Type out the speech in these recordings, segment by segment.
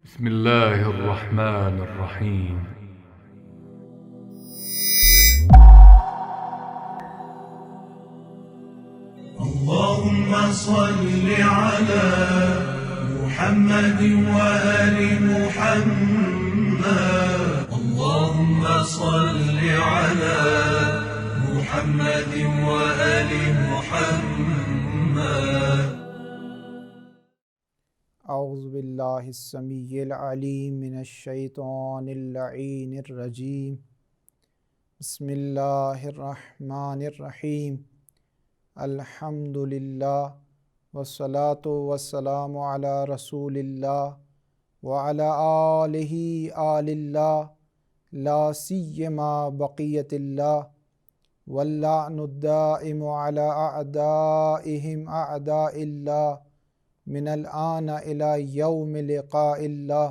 بسم الله الرحمن الرحيم. اللهم صل على محمد وآل محمد. اللهم صل على محمد وآل محمد. اعوذ باللہ السمیع العلیم من الشیطان اللعین الرجیم. بسم اللہ الرحمن الرحیم. الحمد للہ والصلاة والسلام علی رسول اللہ وعلی آلہ آل اللہ لا سیما بقیت اللہ واللعن الدائم علی اعدائہم اعداء اللہ من الآن إلى يوم لقاء الله.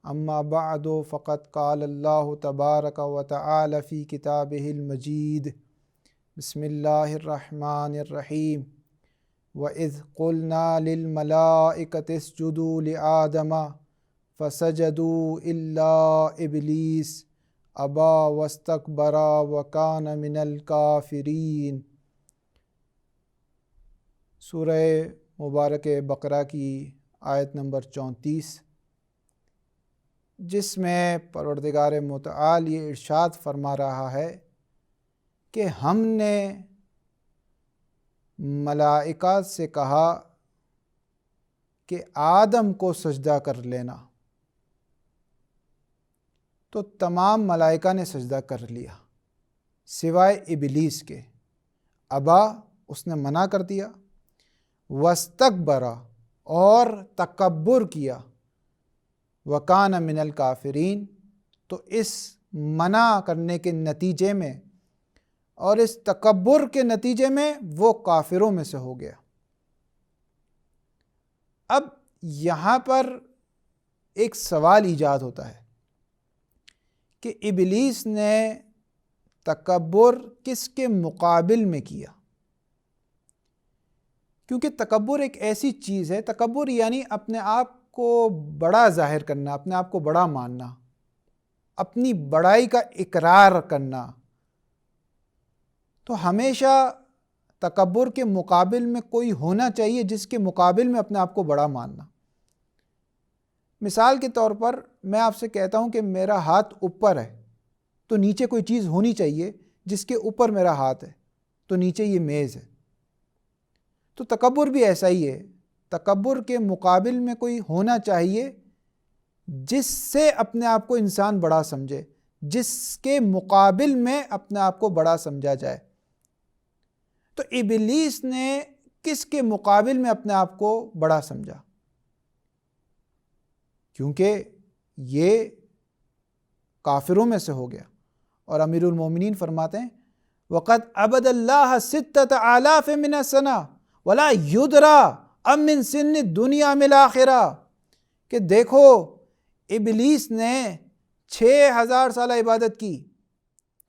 اما بعد فقد قال الله تبارك وتعالى في كتابه المجيد. بسم الله الرحمن الرحيم. وإذ قلنا للملائكة اسجدوا لآدم فسجدوا إلا إبليس أبى واستكبر وكان من الكافرين. سورہ مبارک بقرہ کی آیت نمبر 34، جس میں پروردگار متعال یہ ارشاد فرما رہا ہے کہ ہم نے ملائکہ سے کہا کہ آدم کو سجدہ کر لینا، تو تمام ملائکہ نے سجدہ کر لیا سوائے ابلیس کے. ابا، اس نے منع کر دیا. واستکبرا، اور تکبر کیا. وکان من الکافرین، تو اس منع کرنے کے نتیجے میں اور اس تکبر کے نتیجے میں وہ کافروں میں سے ہو گیا. اب یہاں پر ایک سوال ایجاد ہوتا ہے کہ ابلیس نے تکبر کس کے مقابل میں کیا؟ کیونکہ تکبر ایک ایسی چیز ہے، تکبر یعنی اپنے آپ کو بڑا ظاہر کرنا، اپنے آپ کو بڑا ماننا، اپنی بڑائی کا اقرار کرنا. تو ہمیشہ تکبر کے مقابل میں کوئی ہونا چاہیے جس کے مقابل میں اپنے آپ کو بڑا ماننا. مثال کے طور پر میں آپ سے کہتا ہوں کہ میرا ہاتھ اوپر ہے، تو نیچے کوئی چیز ہونی چاہیے جس کے اوپر میرا ہاتھ ہے، تو نیچے یہ میز ہے. تو تکبر بھی ایسا ہی ہے، تکبر کے مقابل میں کوئی ہونا چاہیے جس سے اپنے آپ کو انسان بڑا سمجھے، جس کے مقابل میں اپنے آپ کو بڑا سمجھا جائے. تو ابلیس نے کس کے مقابل میں اپنے آپ کو بڑا سمجھا؟ کیونکہ یہ کافروں میں سے ہو گیا. اور امیر المومنین فرماتے ہیں وَقَدْ عَبَدَ اللَّهَ سِتَّةَ آلَافٍ مِّنَ السَّنَةِ وَلَا يُدْرَى أَم مِّن سِنِّ الدُّنْيَا مِنْ الْآخِرَةِ، کہ دیکھو ابلیس نے 6000 سالہ عبادت کی،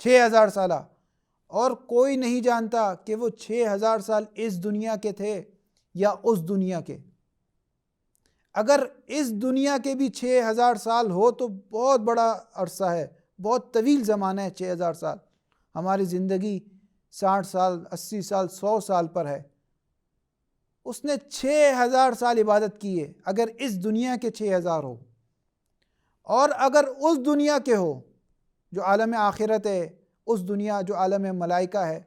6000 سالہ، اور کوئی نہیں جانتا کہ وہ 6000 سال اس دنیا کے تھے یا اس دنیا کے. اگر اس دنیا کے بھی 6000 سال ہو تو بہت بڑا عرصہ ہے، بہت طویل زمانہ ہے 6000 سال. ہماری زندگی 60 سال، 80 سال، 100 سال پر ہے. اس نے 6000 سال عبادت کی ہے. اگر اس دنیا کے 6000 ہو اور اگر اس دنیا کے ہو جو عالم آخرت ہے، اس دنیا جو عالم ملائکہ ہے،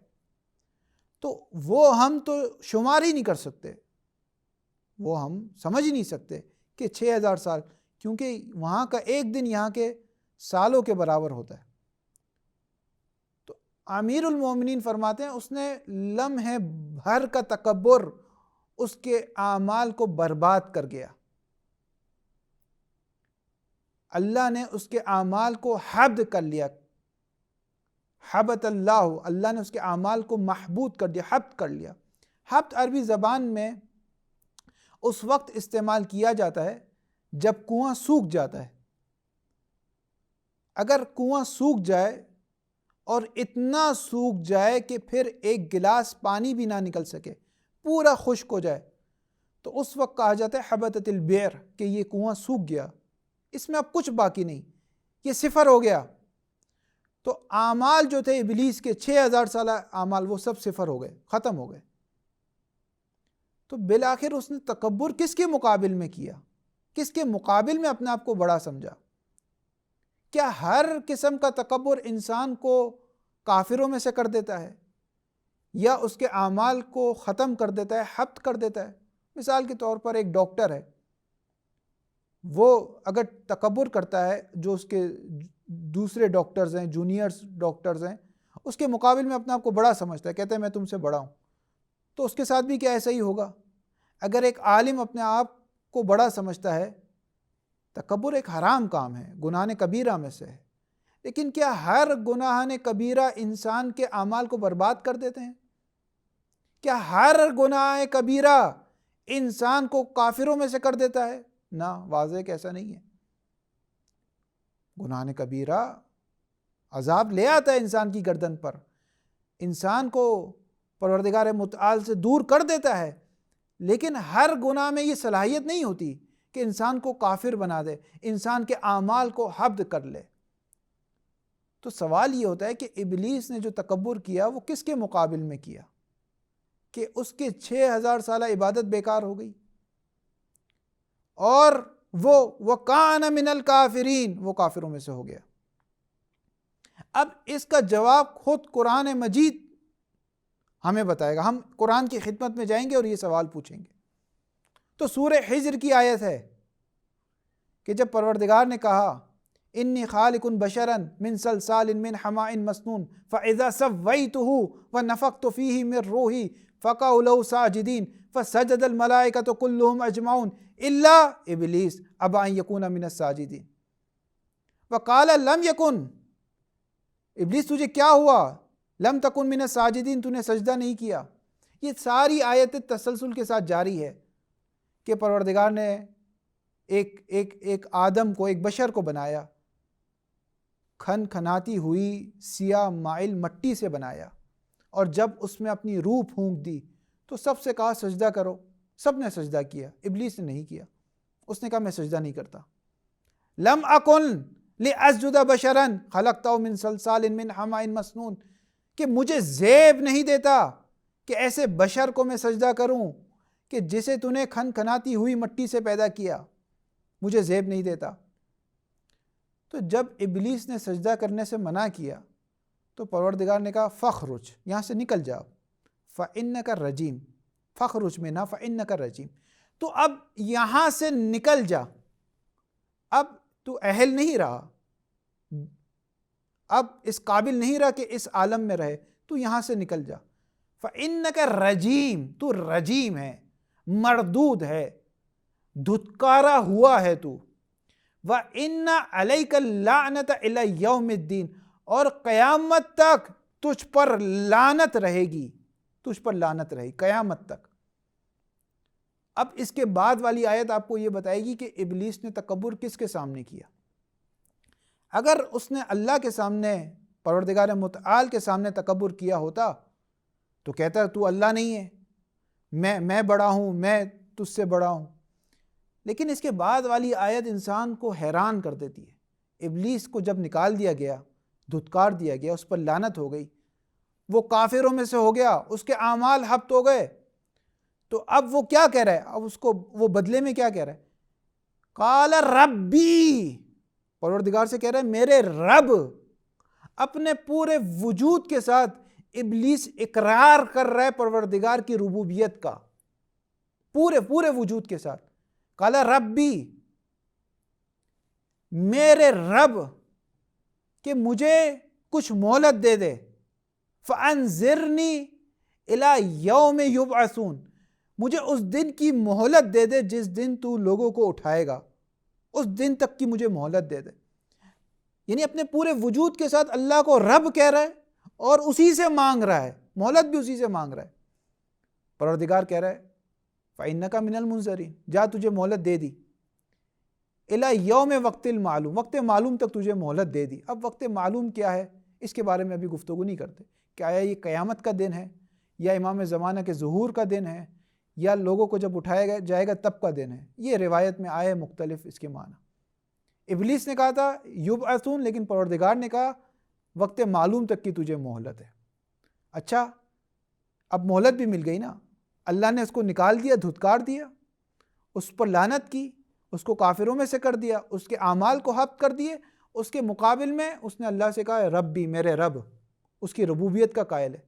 تو وہ ہم تو شمار ہی نہیں کر سکتے، وہ ہم سمجھ ہی نہیں سکتے کہ 6000 سال، کیونکہ وہاں کا ایک دن یہاں کے سالوں کے برابر ہوتا ہے. تو امیر المومنین فرماتے ہیں اس نے لمحے بھر کا تکبر اس کے اعمال کو برباد کر گیا. اللہ نے اس کے اعمال کو حبد کر لیا. حبت اللہ، اللہ نے اس کے اعمال کو محبود کر دیا، حبد کر لیا. حبد عربی زبان میں اس وقت استعمال کیا جاتا ہے جب کنواں سوکھ جاتا ہے. اگر کنواں سوکھ جائے اور اتنا سوکھ جائے کہ پھر ایک گلاس پانی بھی نہ نکل سکے، پورا خشک ہو جائے، تو اس وقت کہا جاتا ہے حبتت البئر، کہ یہ کنواں سوکھ گیا، اس میں اب کچھ باقی نہیں، یہ صفر ہو گیا۔ تو اعمال جو تھے ابلیس کے 6000 سالہ اعمال، وہ سب صفر ہو گئے، ختم ہو گئے۔ تو بالآخر اس نے تکبر کس کے مقابل میں کیا؟ کس کے مقابل میں اپنے آپ کو بڑا سمجھا؟ کیا ہر قسم کا تکبر انسان کو کافروں میں سے کر دیتا ہے، یا اس کے اعمال کو ختم کر دیتا ہے، حبط کر دیتا ہے؟ مثال کے طور پر ایک ڈاکٹر ہے، وہ اگر تکبر کرتا ہے، جو اس کے دوسرے ڈاکٹرز ہیں، جونیئرز ڈاکٹرز ہیں، اس کے مقابل میں اپنے آپ کو بڑا سمجھتا ہے، کہتا ہے میں تم سے بڑا ہوں، تو اس کے ساتھ بھی کیا ایسا ہی ہوگا؟ اگر ایک عالم اپنے آپ کو بڑا سمجھتا ہے، تکبر ایک حرام کام ہے، گناہ کبیرہ میں سے ہے، لیکن کیا ہر گناہ کبیرہ انسان کے اعمال کو برباد کر دیتے ہیں؟ کیا ہر گناہ کبیرہ انسان کو کافروں میں سے کر دیتا ہے؟ نہ، واضح کہ ایسا نہیں ہے۔ گناہ کبیرہ عذاب لے آتا ہے انسان کی گردن پر، انسان کو پروردگار متعال سے دور کر دیتا ہے، لیکن ہر گناہ میں یہ صلاحیت نہیں ہوتی کہ انسان کو کافر بنا دے، انسان کے اعمال کو حبط کر لے۔ تو سوال یہ ہوتا ہے کہ ابلیس نے جو تکبر کیا وہ کس کے مقابل میں کیا کہ اس کے 6000 سالہ عبادت بیکار ہو گئی، اور وہ وَكَانَ مِنَ الْكَافِرِينَ، وہ کافروں میں سے ہو گیا۔ اب اس کا جواب خود قرآن مجید ہمیں بتائے گا۔ ہم قرآن کی خدمت میں جائیں گے اور یہ سوال پوچھیں گے۔ تو سورہ حجر کی آیت ہے کہ جب پروردگار نے کہا انی خالق بشرا من صلصال من حماء مسنون فاذا سویتہ ونفخت فیہ من روحی فقعوا له ساجدین فسجد الملائکۃ کلهم اجمعون الا ابلیس ابى ان یکون من الساجدین وقال لم یکن، ابلیس تجھے کیا ہوا؟ لم تکن من الساجدین، تو نے سجدہ نہیں کیا۔ یہ ساری آیت تسلسل کے ساتھ جاری ہے کہ پروردگار نے ایک آدم کو، ایک بشر کو بنایا، کھن کھناتی ہوئی سیاہ مائل مٹی سے بنایا، اور جب اس میں اپنی روح پھونک دی تو سب سے کہا سجدہ کرو، سب نے سجدہ کیا، ابلیس نے نہیں کیا۔ اس نے کہا میں سجدہ نہیں کرتا۔ لم اکن لاسجد بشرا خلقتہ من صلصال من حماء مسنون، کہ مجھے زیب نہیں دیتا کہ ایسے بشر کو میں سجدہ کروں کہ جسے تو نے کھن کھناتی ہوئی مٹی سے پیدا کیا، مجھے زیب نہیں دیتا۔ تو جب ابلیس نے سجدہ کرنے سے منع کیا تو پروردگار نے کہا فخرج، یہاں سے نکل جاؤ، فإنک رجیم، فخرج میں نہ فإنک رجیم، تو اب یہاں سے نکل جا، اب تو اہل نہیں رہا، اب اس قابل نہیں رہا کہ اس عالم میں رہے، تو یہاں سے نکل جا۔ فإنک رجیم، تو رجیم ہے، مردود ہے، دھتکارا ہوا ہے تو۔ وَإِنَّ عَلَيْكَ اللَّعْنَةَ إِلَى يَوْمِ الدِّينِ، اور قیامت تک تجھ پر لعنت رہے گی، تجھ پر لعنت رہے گی قیامت تک۔ اب اس کے بعد والی آیت آپ کو یہ بتائے گی کہ ابلیس نے تکبر کس کے سامنے کیا۔ اگر اس نے اللہ کے سامنے، پروردگار متعال کے سامنے تکبر کیا ہوتا تو کہتا تو اللہ نہیں ہے، میں بڑا ہوں، میں تجھ سے بڑا ہوں۔ لیکن اس کے بعد والی آیت انسان کو حیران کر دیتی ہے۔ ابلیس کو جب نکال دیا گیا، دھتکار دیا گیا، اس پر لعنت ہو گئی، وہ کافروں میں سے ہو گیا، اس کے اعمال حبط ہو گئے، تو اب وہ کیا کہہ رہا ہے؟ اب اس کو وہ بدلے میں کیا کہہ رہا ہے؟ قال ربی، پروردگار سے کہہ رہا ہے میرے رب۔ اپنے پورے وجود کے ساتھ ابلیس اقرار کر رہا ہے پروردگار کی ربوبیت کا، پورے وجود کے ساتھ۔ قال ربی، میرے رب، کہ مجھے کچھ مہلت دے دے۔ فانظرنی الی یوم یبعثون، مجھے اس دن کی مہلت دے دے جس دن تو لوگوں کو اٹھائے گا، اس دن تک کی مجھے مہلت دے دے۔ یعنی اپنے پورے وجود کے ساتھ اللہ کو رب کہہ رہا ہے اور اسی سے مانگ رہا ہے، مہلت بھی اسی سے مانگ رہا ہے۔ پروردگار کہہ رہا ہے فإنک من المنظرین، جا تجھے مہلت دے دی، الی یوم وقت المعلوم، وقت معلوم تک تجھے مہلت دے دی۔ اب وقت معلوم کیا ہے اس کے بارے میں ابھی گفتگو نہیں کرتے کہ آیا یہ قیامت کا دن ہے، یا امام زمانہ کے ظہور کا دن ہے، یا لوگوں کو جب اٹھایا جائے گا تب کا دن ہے. یہ روایت میں آئے مختلف اس کے معنی. ابلیس نے کہا تھا یبعثون، لیکن پروردگار نے کہا وقت معلوم تک کی تجھے مہلت ہے. اچھا اب مہلت بھی مل گئی نا. اللہ نے اس کو نکال دیا، دھتکار دیا، اس پر لعنت کی، اس کو کافروں میں سے کر دیا، اس کے اعمال کو حبط کر دیے. اس کے مقابل میں اس نے اللہ سے کہا رب بھی، میرے رب، اس کی ربوبیت کا قائل ہے،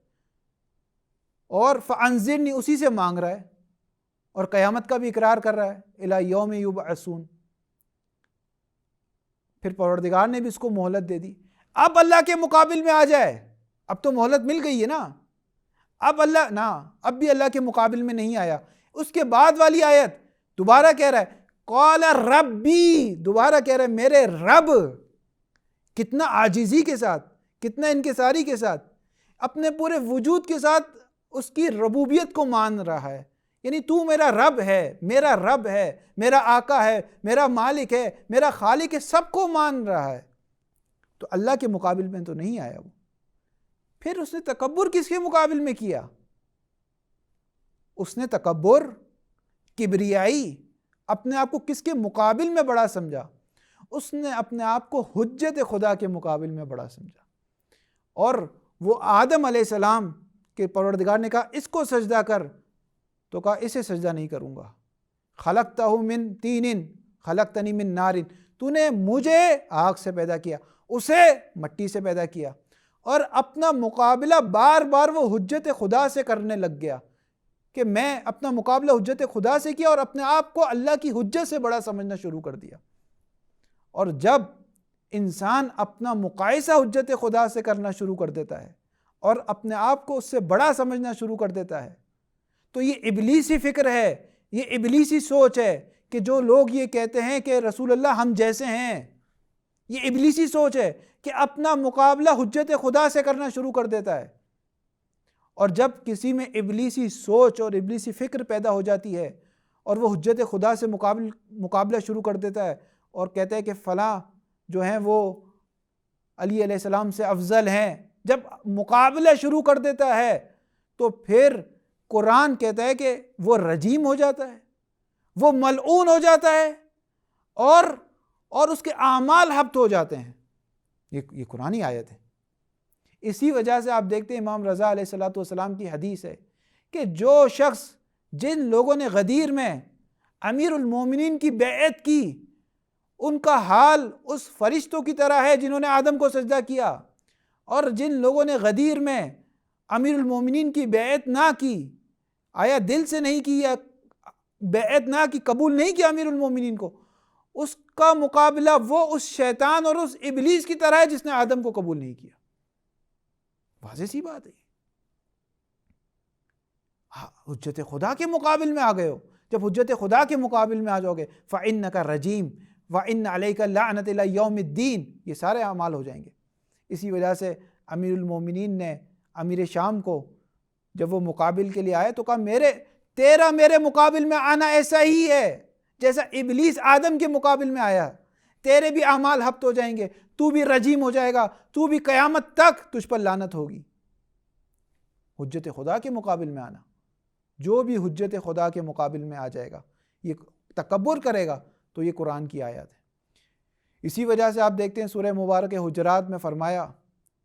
اور فانذرنی اسی سے مانگ رہا ہے، اور قیامت کا بھی اقرار کر رہا ہے الی یوم یبعثون. پھر پروردگار نے بھی اس کو مہلت دے دی. اب اللہ کے مقابل میں آ جائے، اب تو مہلت مل گئی ہے نا. اب اللہ نا، اب بھی اللہ کے مقابل میں نہیں آیا. اس کے بعد والی آیت دوبارہ کہہ رہا ہے قال ربی، دوبارہ کہہ رہا ہے میرے رب. کتنا عاجزی کے ساتھ، کتنا انکساری کے ساتھ، اپنے پورے وجود کے ساتھ اس کی ربوبیت کو مان رہا ہے. یعنی تو میرا رب ہے، میرا رب ہے، میرا آقا ہے، میرا مالک ہے، میرا خالق ہے، سب کو مان رہا ہے. تو اللہ کے مقابل میں تو نہیں آیا وہ. پھر اس نے تکبر کس کے مقابل میں کیا؟ اس نے تکبر، کبریائی، اپنے آپ کو کس کے مقابل میں بڑا سمجھا؟ اس نے اپنے آپ کو حجت خدا کے مقابل میں بڑا سمجھا. اور وہ آدم علیہ السلام کے پروردگار نے کہا اس کو سجدہ کر، تو کہا اسے سجدہ نہیں کروں گا. خلقتہ من طین خلقتنی من نار، تو نے مجھے آگ سے پیدا کیا، اسے مٹی سے پیدا کیا. اور اپنا مقابلہ بار بار وہ حجت خدا سے کرنے لگ گیا کہ میں اپنا مقابلہ حجت خدا سے کیا، اور اپنے آپ کو اللہ کی حجت سے بڑا سمجھنا شروع کر دیا. اور جب انسان اپنا مقایسہ حجت خدا سے کرنا شروع کر دیتا ہے اور اپنے آپ کو اس سے بڑا سمجھنا شروع کر دیتا ہے، تو یہ ابلیسی فکر ہے، یہ ابلیسی سوچ ہے کہ جو لوگ یہ کہتے ہیں کہ رسول اللہ ہم جیسے ہیں، یہ ابلیسی سوچ ہے کہ اپنا مقابلہ حجت خدا سے کرنا شروع کر دیتا ہے. اور جب کسی میں ابلیسی سوچ اور ابلیسی فکر پیدا ہو جاتی ہے اور وہ حجت خدا سے مقابلہ شروع کر دیتا ہے اور کہتا ہے کہ فلاں جو ہیں وہ علی علیہ السلام سے افضل ہیں، جب مقابلہ شروع کر دیتا ہے تو پھر قرآن کہتا ہے کہ وہ رجیم ہو جاتا ہے، وہ ملعون ہو جاتا ہے، اور اس کے اعمال حبط ہو جاتے ہیں. یہ قرآنی آیت ہے. اسی وجہ سے آپ دیکھتے ہیں امام رضا علیہ السلام کی حدیث ہے کہ جو شخص، جن لوگوں نے غدیر میں امیر المومنین کی بیعت کی، ان کا حال اس فرشتوں کی طرح ہے جنہوں نے آدم کو سجدہ کیا. اور جن لوگوں نے غدیر میں امیر المومنین کی بیعت نہ کی، آیا دل سے نہیں کی یا بیعت نہ کی، قبول نہیں کیا امیر المومنین کو، اس کا مقابلہ وہ اس شیطان اور اس ابلیس کی طرح ہے جس نے آدم کو قبول نہیں کیا. واضح سی بات ہے. حجت خدا کے مقابل میں آ گئے ہو. جب حجت خدا کے مقابل میں آ جاؤ گے فَإِنَّكَ رَجِيمٌ وَإِنَّ عَلَيْكَ اللَّعْنَةَ إِلَى يَوْمِ الدِّينِ، یہ سارے اعمال ہو جائیں گے. اسی وجہ سے امیر المومنین نے امیر شام کو جب وہ مقابل کے لیے آئے تو کہا تیرا میرے مقابل میں آنا ایسا ہی ہے جیسا ابلیس آدم کے مقابل میں آیا. تیرے بھی اعمال حبط ہو جائیں گے، تو بھی رجیم ہو جائے گا، تو بھی قیامت تک تجھ پر لعنت ہوگی. حجت خدا کے مقابل میں آنا، جو بھی حجت خدا کے مقابل میں آ جائے گا، یہ تکبر کرے گا، تو یہ قرآن کی آیت ہے. اسی وجہ سے آپ دیکھتے ہیں سورہ مبارک حجرات میں فرمایا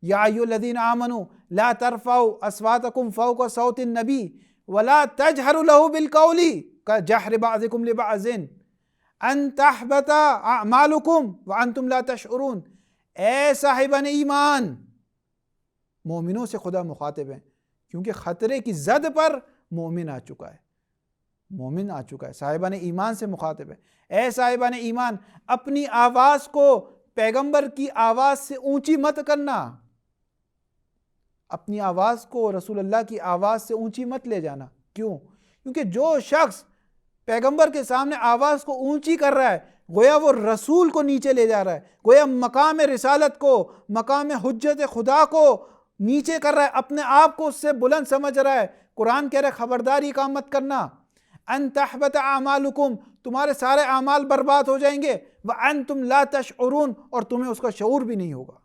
یا ایھا الذین آمنوا لا ترفعوا اصواتکم فوق صوت النبی ولا تجہروا لہ بالقول کجہر بعضکم لبعض ان تحبط اعمالکم وانتم لا تشعرون. اے صاحبان ایمان، مومنوں سے خدا مخاطب ہیں کیونکہ خطرے کی زد پر مومن آ چکا ہے، مومن آ چکا ہے. صاحبان ایمان سے مخاطب ہے. اے صاحبان ایمان، اپنی آواز کو پیغمبر کی آواز سے اونچی مت کرنا، اپنی آواز کو رسول اللہ کی آواز سے اونچی مت لے جانا. کیوں؟ کیونکہ جو شخص پیغمبر کے سامنے آواز کو اونچی کر رہا ہے گویا وہ رسول کو نیچے لے جا رہا ہے، گویا مقام رسالت کو، مقام حجت خدا کو نیچے کر رہا ہے، اپنے آپ کو اس سے بلند سمجھ رہا ہے. قرآن کہہ رہا ہے خبردار یہ کام مت کرنا. ان تحبط اعمالکم، تمہارے سارے اعمال برباد ہو جائیں گے. وانتم لا تشعرون، اور تمہیں اس کا شعور بھی نہیں ہوگا.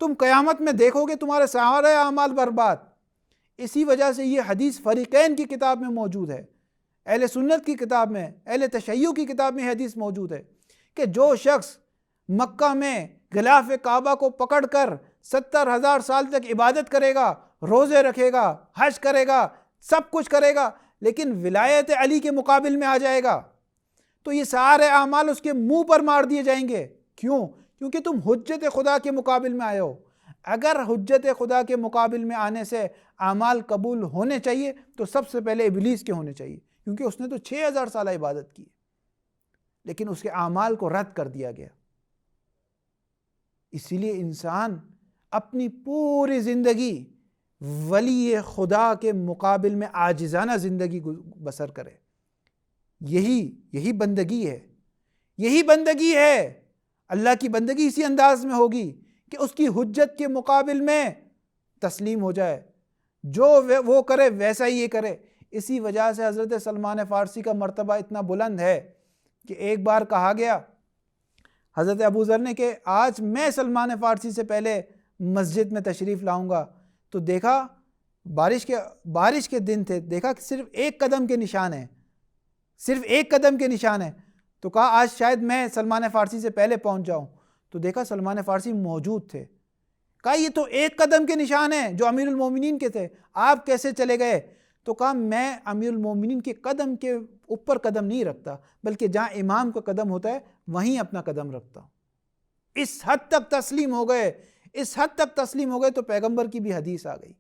تم قیامت میں دیکھو گے تمہارے سارے اعمال برباد. اسی وجہ سے یہ حدیث فریقین کی کتاب میں موجود ہے، اہل سنت کی کتاب میں، اہل تشیع کی کتاب میں یہ حدیث موجود ہے کہ جو شخص مکہ میں غلاف کعبہ کو پکڑ کر 70,000 سال تک عبادت کرے گا، روزے رکھے گا، حج کرے گا، سب کچھ کرے گا، لیکن ولایت علی کے مقابل میں آ جائے گا تو یہ سارے اعمال اس کے منہ پر مار دیے جائیں گے۔ کیوں؟ کیونکہ تم حجت خدا کے مقابل میں آئے ہو۔ اگر حجت خدا کے مقابل میں آنے سے اعمال قبول ہونے چاہیے تو سب سے پہلے ابلیس کے ہونے چاہیے، کیونکہ اس نے تو 6,000 سالہ عبادت کی، لیکن اس کے اعمال کو رد کر دیا گیا۔ اسی لیے انسان اپنی پوری زندگی ولی خدا کے مقابل میں عاجزانہ زندگی بسر کرے۔ یہی بندگی ہے، یہی بندگی ہے۔ اللہ کی بندگی اسی انداز میں ہوگی کہ اس کی حجت کے مقابل میں تسلیم ہو جائے، جو وہ کرے ویسا ہی یہ کرے۔ اسی وجہ سے حضرت سلمان فارسی کا مرتبہ اتنا بلند ہے کہ ایک بار کہا گیا حضرت ابو ذر نے کہ آج میں سلمان فارسی سے پہلے مسجد میں تشریف لاؤں گا، تو دیکھا بارش کے دن تھے، دیکھا کہ صرف ایک قدم کے نشان ہیں، صرف ایک قدم کے نشان ہیں، تو کہا آج شاید میں سلمان فارسی سے پہلے پہنچ جاؤں، تو دیکھا سلمان فارسی موجود تھے۔ کہا یہ تو ایک قدم کے نشان ہیں جو امیر المومنین کے تھے، آپ کیسے چلے گئے؟ تو کہا میں امیر المومنین کے قدم کے اوپر قدم نہیں رکھتا، بلکہ جہاں امام کا قدم ہوتا ہے وہیں اپنا قدم رکھتا ہوں۔ اس حد تک تسلیم ہو گئے، اس حد تک تسلیم ہو گئے تو پیغمبر کی بھی حدیث آ گئی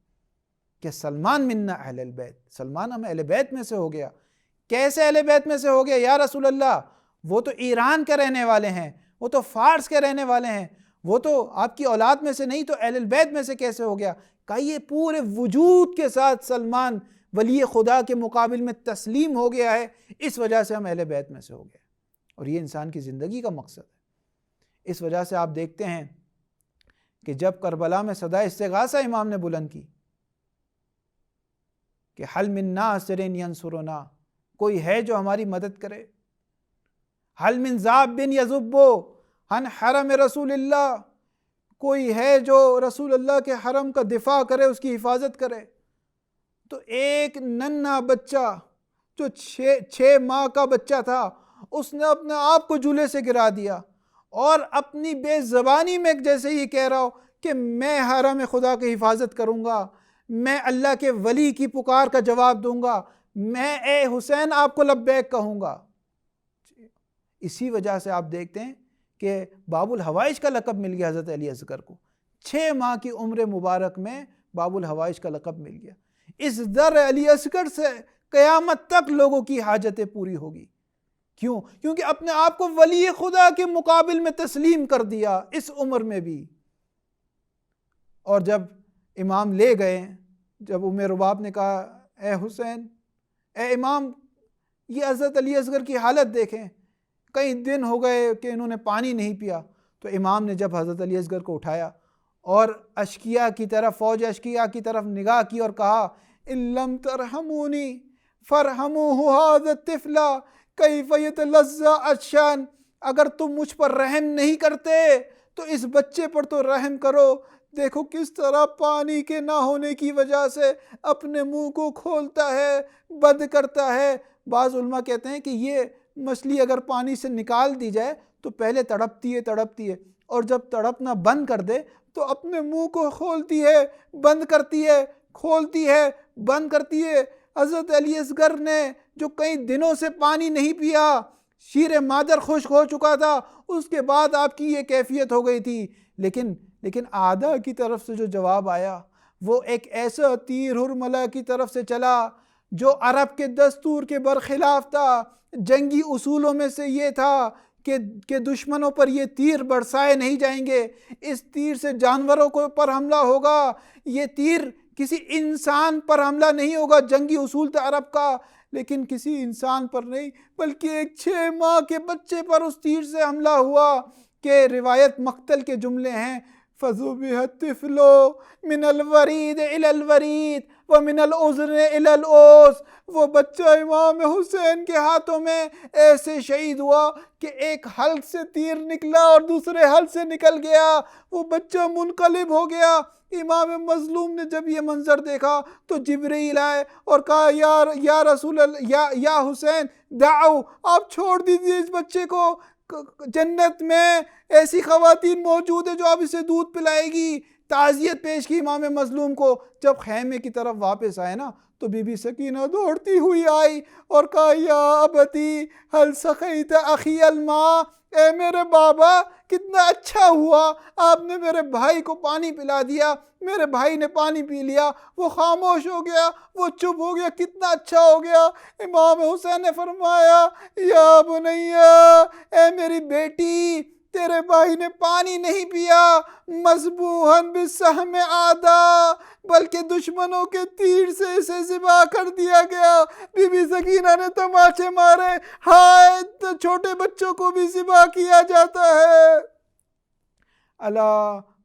کہ سلمان منا اہل البیت، سلمان ہم اہل بیت میں سے ہو گیا۔ کیسے اہل بیت میں سے ہو گیا یا رسول اللہ؟ وہ تو ایران کے رہنے والے ہیں، وہ تو فارس کے رہنے والے ہیں، وہ تو آپ کی اولاد میں سے نہیں، تو اہل البیت میں سے کیسے ہو گیا؟ کہا یہ پورے وجود کے ساتھ سلمان ولی خدا کے مقابل میں تسلیم ہو گیا ہے، اس وجہ سے ہم اہل بیت میں سے ہو گئے۔ اور یہ انسان کی زندگی کا مقصد ہے۔ اس وجہ سے آپ دیکھتے ہیں کہ جب کربلا میں صدا استغاثہ امام نے بلند کی کہ حل من ناصر ینصرنا، کوئی ہے جو ہماری مدد کرے، حل من ذاب یذب عن حرم رسول اللہ، کوئی ہے جو رسول اللہ کے حرم کا دفاع کرے، اس کی حفاظت کرے، تو ایک ننھا بچہ جو 6 ماہ کا بچہ تھا، اس نے اپنے آپ کو جھولے سے گرا دیا اور اپنی بے زبانی میں جیسے یہ کہہ رہا ہو کہ میں حرم خدا کی حفاظت کروں گا، میں اللہ کے ولی کی پکار کا جواب دوں گا، میں اے حسین آپ کو لبیک کہوں گا۔ اسی وجہ سے آپ دیکھتے ہیں کہ باب الحوائج کا لقب مل گیا حضرت علی اصغر کو، 6 ماہ کی عمر مبارک میں باب الحوائج کا لقب مل گیا۔ اس در علی اصغر سے قیامت تک لوگوں کی حاجتیں پوری ہوگی۔ کیوں؟ کیونکہ اپنے آپ کو ولی خدا کے مقابل میں تسلیم کر دیا اس عمر میں بھی۔ اور جب امام لے گئے، جب ام رباب نے کہا اے حسین، اے امام، یہ حضرت علی اصغر کی حالت دیکھیں، کئی دن ہو گئے کہ انہوں نے پانی نہیں پیا، تو امام نے جب حضرت علی اصغر کو اٹھایا اور اشقیاء کی طرف، فوج اشقیاء کی طرف نگاہ کی اور کہا ان لم ترحمونی فرحموہ ھذا الطفل کیف یتلذذ عطشان، اگر تم مجھ پر رحم نہیں کرتے تو اس بچے پر تو رحم کرو، دیکھو کس طرح پانی کے نہ ہونے کی وجہ سے اپنے منہ کو کھولتا ہے، بند کرتا ہے۔ بعض علماء کہتے ہیں کہ یہ مچھلی اگر پانی سے نکال دی جائے تو پہلے تڑپتی ہے اور جب تڑپنا بند کر دے تو اپنے منہ کو کھولتی ہے، بند کرتی ہے، کھولتی ہے، بند کرتی ہے۔ حضرت علی اصغر نے جو کئی دنوں سے پانی نہیں پیا، شیر مادر خشک ہو چکا تھا، اس کے بعد آپ کی یہ کیفیت ہو گئی تھی، لیکن اعداء کی طرف سے جو جواب آیا وہ ایک ایسا تیر حرملہ کی طرف سے چلا جو عرب کے دستور کے برخلاف تھا۔ جنگی اصولوں میں سے یہ تھا کہ دشمنوں پر یہ تیر برسائے نہیں جائیں گے، اس تیر سے جانوروں پر حملہ ہوگا، یہ تیر کسی انسان پر حملہ نہیں ہوگا، جنگی اصول تھا عرب کا، لیکن کسی انسان پر نہیں بلکہ ایک 6 ماہ کے بچے پر اس تیر سے حملہ ہوا کہ روایت مقتل کے جملے ہیں فَذُبِحَ الطِّفْلُ مِنَ الْوَرِيدِ إِلَى الْوَرِيدِ وَمِنَ الْأُذْنِ إِلَى الْأُذْنِ، وہ بچہ امام حسین کے ہاتھوں میں ایسے شہید ہوا کہ ایک حلق سے تیر نکلا اور دوسرے حلق سے نکل گیا، وہ بچہ منقلب ہو گیا۔ امام مظلوم نے جب یہ منظر دیکھا تو جبرائیل آئے اور کہا یا رسول اللہ، یا حسین دعو، آپ چھوڑ دیجئے اس بچے کو، جنت میں ایسی خواتین موجود ہیں جو اب اسے دودھ پلائے گی۔ تعزیت پیش کی امام مظلوم کو۔ جب خیمے کی طرف واپس آئے نا تو بی بی سکینہ دوڑتی ہوئی آئی اور کہا یا ابتی ہل سقیت اخی الماء، اے میرے بابا کتنا اچھا ہوا آپ نے میرے بھائی کو پانی پلا دیا، میرے بھائی نے پانی پی لیا، وہ خاموش ہو گیا، وہ چپ ہو گیا، کتنا اچھا ہو گیا۔ امام حسین نے فرمایا یا بنیا، اے میری بیٹی، تیرے بھائی نے پانی نہیں پیا، مذبوحاً بالسہم آدھا، بلکہ دشمنوں کے تیر سے اسے ذبح کر دیا گیا۔ بی بی سکینہ نے تماچے مارے، ہائے چھوٹے بچوں کو بھی ذبح کیا جاتا ہے۔ الا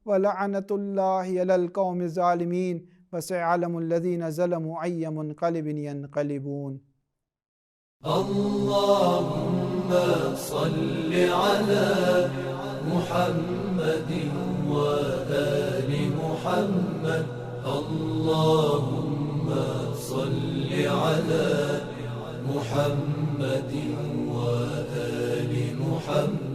ولعنت اللہ علی القوم الظالمین وسيعلم الذین ظلموا ای منقلب ینقلبون۔ اللهم صل على محمد وآل محمد، اللهم صل على محمد وآل محمد۔